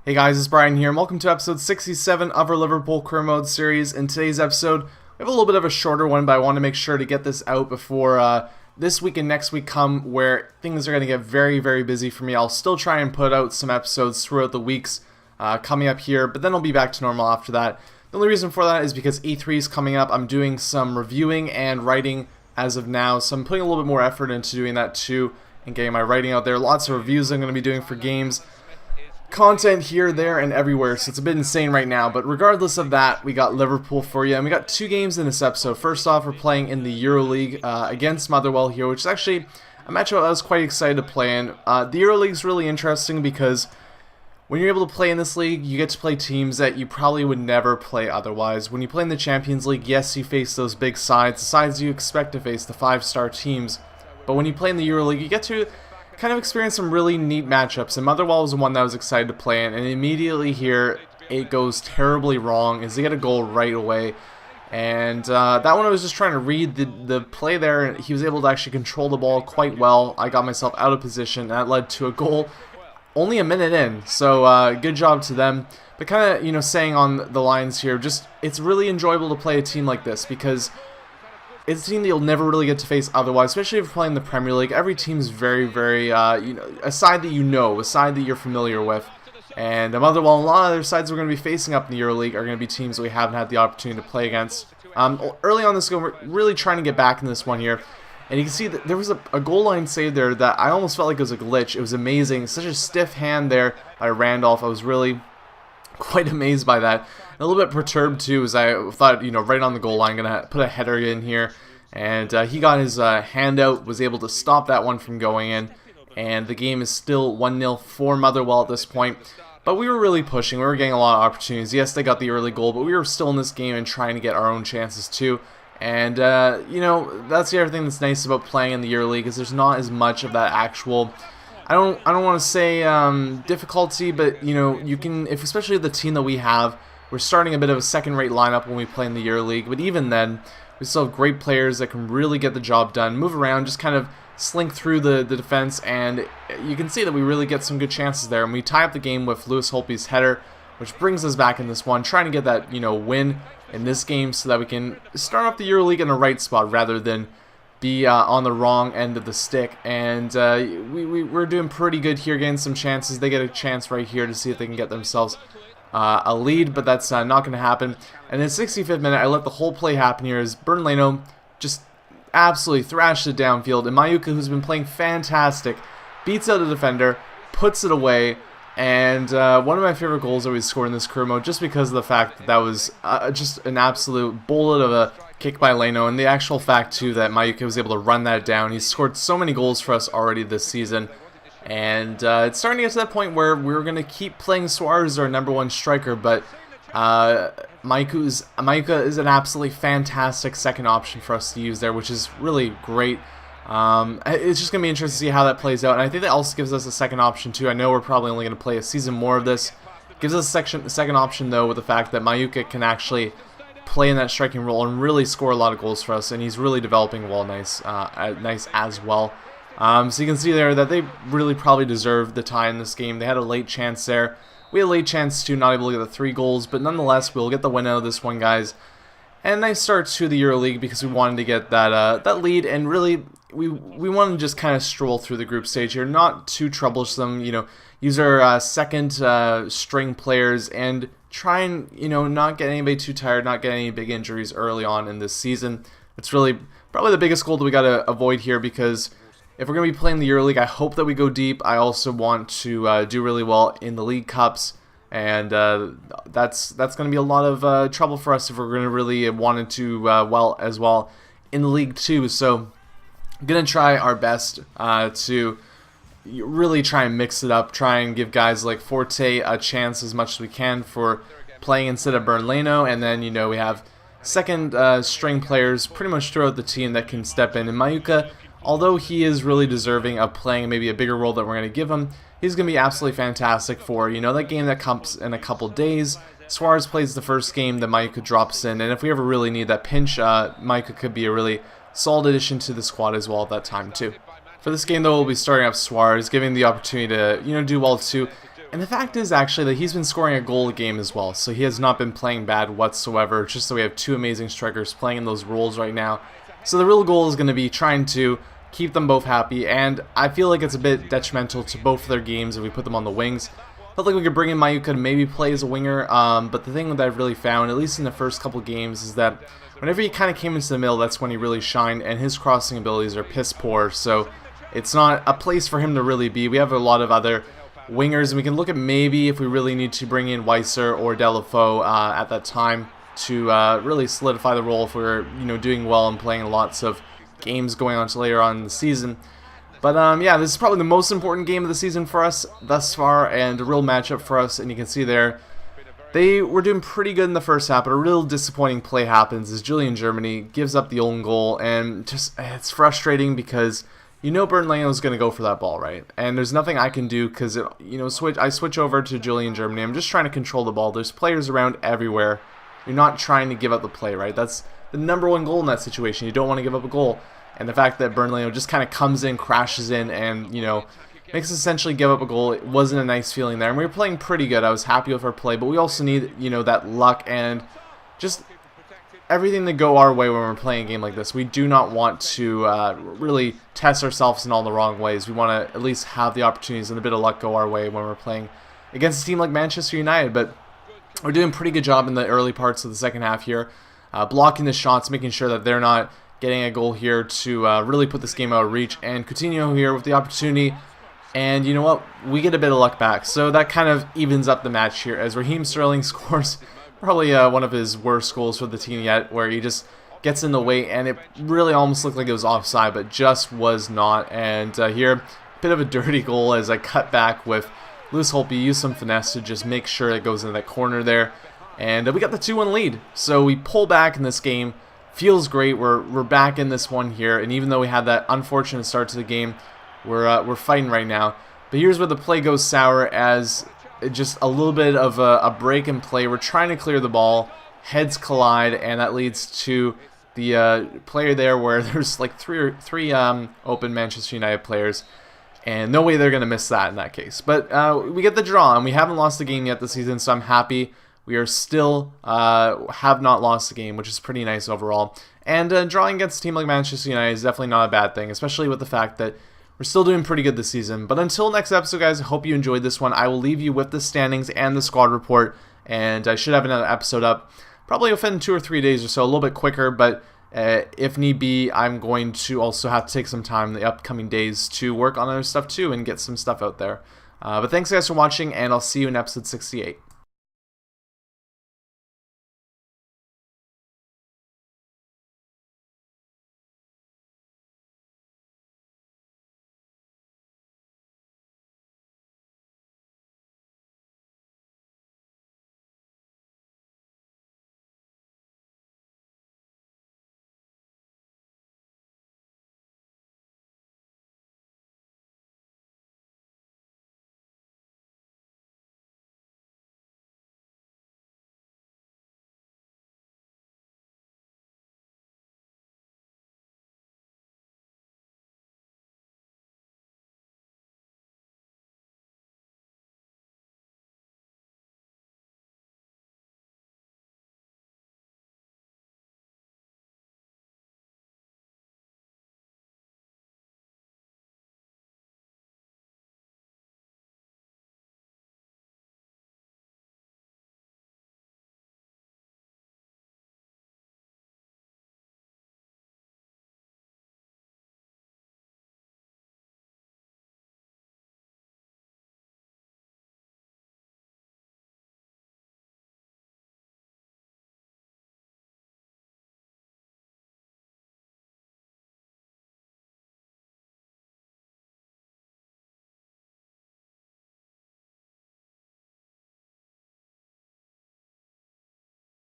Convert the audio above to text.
Hey guys, it's Brian here, and welcome to episode 67 of our Liverpool career mode series. In today's episode, we have a little bit of a shorter one, but I want to make sure to get this out before this week and next week come, where things are going to get very, very busy for me. I'll still try and put out some episodes throughout the weeks coming up here, but then I'll be back to normal after that. The only reason for that is because E3 is coming up. I'm doing some reviewing and writing as of now, so I'm putting a little bit more effort into doing that too and getting my writing out there. Lots of reviews I'm going to be doing for games. Content here, there, and everywhere, so it's a bit insane right now, but regardless of that, we got Liverpool for you, and we got two games in this episode. First off, we're playing in the EuroLeague against Motherwell here, which is actually a matchup I was quite excited to play in. The EuroLeague is really interesting because when you're able to play in this league, you get to play teams that you probably would never play otherwise. When you play in the Champions League, yes, you face those big sides, the sides you expect to face, the 5-star teams, but when you play in the EuroLeague, you get to kind of experienced some really neat matchups, and Motherwell was the one that I was excited to play in, and immediately here it goes terribly wrong as they get a goal right away. And that one I was just trying to read the play there, and he was able to actually control the ball quite well. I got myself out of position, and that led to a goal only a minute in, so good job to them. But kind of, saying on the lines here, just it's really enjoyable to play a team like this because it's a team that you'll never really get to face otherwise, especially if you're playing the Premier League. Every team's very, very, a side that a side that you're familiar with. And Motherwell and a lot of other sides we're going to be facing up in the EuroLeague are going to be teams that we haven't had the opportunity to play against. Early on this game, we're really trying to get back in this one here. And you can see that there was a goal line save there that I almost felt like it was a glitch. It was amazing. Such a stiff hand there by Randolph. I was really quite amazed by that. And a little bit perturbed too, as I thought, right on the goal line, gonna put a header in here, and he got his hand out, was able to stop that one from going in, and the game is still 1-0 for Motherwell at this point. But we were really pushing. We were getting a lot of opportunities. Yes, they got the early goal, but we were still in this game and trying to get our own chances too. And that's the other thing that's nice about playing in the EuroLeague is there's not as much of that actual, I don't want to say difficulty, but you can, if especially the team that we have, we're starting a bit of a second-rate lineup when we play in the EuroLeague, but even then, we still have great players that can really get the job done, move around, just kind of slink through the defense, and you can see that we really get some good chances there. And we tie up the game with Lewis Holtby's header, which brings us back in this one, trying to get that win in this game so that we can start off the EuroLeague in the right spot rather than be on the wrong end of the stick. And we're doing pretty good here, getting some chances. They get a chance right here to see if they can get themselves a lead, but that's not going to happen. And in the 65th minute, I let the whole play happen here as Bernd Leno just absolutely thrashed it downfield, and Mayuka, who's been playing fantastic, beats out the defender, puts it away, and one of my favorite goals that we scored in this career mode, just because of the fact that was just an absolute bullet of a kick by Leno, and the actual fact too that Mayuka was able to run that down. He's scored so many goals for us already this season. And it's starting to get to that point where we're going to keep playing Suarez as our #1 striker, but Micah is an absolutely fantastic second option for us to use there, which is really great. It's just going to be interesting to see how that plays out, and I think that also gives us a second option too. I know we're probably only going to play a season more of this. Gives us a second option though, with the fact that Mayuka can actually play in that striking role and really score a lot of goals for us, and he's really developing well, nice as well. So you can see there that they really probably deserved the tie in this game. They had a late chance there. We had a late chance too, not able to get the 3 goals, but nonetheless, we'll get the win out of this one, guys. And nice start to the EuroLeague because we wanted to get that lead, and really we wanted to just kind of stroll through the group stage here, not too troublesome. Use our second string players and try and not get anybody too tired, not get any big injuries early on in this season. It's really probably the biggest goal that we got to avoid here, because if we're going to be playing the EuroLeague, I hope that we go deep. I also want to do really well in the League Cups, and that's going to be a lot of trouble for us if we're going to really want to do well as well in the League too. So I'm going to try our best to really try and mix it up, try and give guys like Forte a chance as much as we can for playing instead of Bernd Leno, and then we have second string players pretty much throughout the team that can step in. And Mayuka, although he is really deserving of playing maybe a bigger role that we're going to give him, he's going to be absolutely fantastic for, that game that comes in a couple days. Suarez plays the first game that Micah drops in, and if we ever really need that pinch, Micah could be a really solid addition to the squad as well at that time too. For this game though, we'll be starting up Suarez, giving the opportunity to, do well too. And the fact is actually that he's been scoring a goal a game as well, so he has not been playing bad whatsoever. It's just that we have two amazing strikers playing in those roles right now. So the real goal is going to be trying to keep them both happy, and I feel like it's a bit detrimental to both of their games if we put them on the wings. Felt like we could bring in Mayuka to maybe play as a winger, but the thing that I've really found, at least in the first couple games, is that whenever he kind of came into the middle, that's when he really shined, and his crossing abilities are piss poor, so it's not a place for him to really be. We have a lot of other wingers, and we can look at maybe if we really need to bring in Weiser or Delafaux at that time to really solidify the role if we're doing well and playing lots of games going on to later on in the season. But yeah, this is probably the most important game of the season for us thus far, and a real matchup for us. And you can see there, they were doing pretty good in the first half, but a real disappointing play happens as Julien Germany gives up the own goal, and just it's frustrating because Bernd Leno is going to go for that ball, right? And there's nothing I can do because I switch over to Julien Germany. I'm just trying to control the ball. There's players around everywhere. You're not trying to give up the play, right? That's the number one goal in that situation. You don't want to give up a goal. And the fact that Bernd Leno just kind of comes in, crashes in, and, makes us essentially give up a goal, it wasn't a nice feeling there. And we were playing pretty good. I was happy with our play, but we also need, that luck and just everything to go our way when we're playing a game like this. We do not want to really test ourselves in all the wrong ways. We want to at least have the opportunities and a bit of luck go our way when we're playing against a team like Manchester United. But we're doing a pretty good job in the early parts of the second half here, blocking the shots, making sure that they're not getting a goal here to really put this game out of reach. And Coutinho here with the opportunity, and you know what? We get a bit of luck back. So that kind of evens up the match here as Raheem Sterling scores probably one of his worst goals for the team yet, where he just gets in the way, and it really almost looked like it was offside, but just was not. And here, a bit of a dirty goal as I cut back with Lewis Holtby, use some finesse to just make sure it goes into that corner there. And we got the 2-1 lead. So we pull back in this game. Feels great. We're back in this one here, and even though we had that unfortunate start to the game, we're fighting right now. But here's where the play goes sour as just a little bit of a break in play. We're trying to clear the ball, heads collide, and that leads to the player there where there's like three open Manchester United players, and no way they're gonna miss that in that case. But we get the draw, and we haven't lost the game yet this season, so I'm happy. We are still have not lost the game, which is pretty nice overall. And drawing against a team like Manchester United is definitely not a bad thing, especially with the fact that we're still doing pretty good this season. But until next episode, guys, I hope you enjoyed this one. I will leave you with the standings and the squad report, and I should have another episode up probably within 2 or 3 days or so, a little bit quicker, but if need be, I'm going to also have to take some time in the upcoming days to work on other stuff too and get some stuff out there. But thanks, guys, for watching, and I'll see you in episode 68.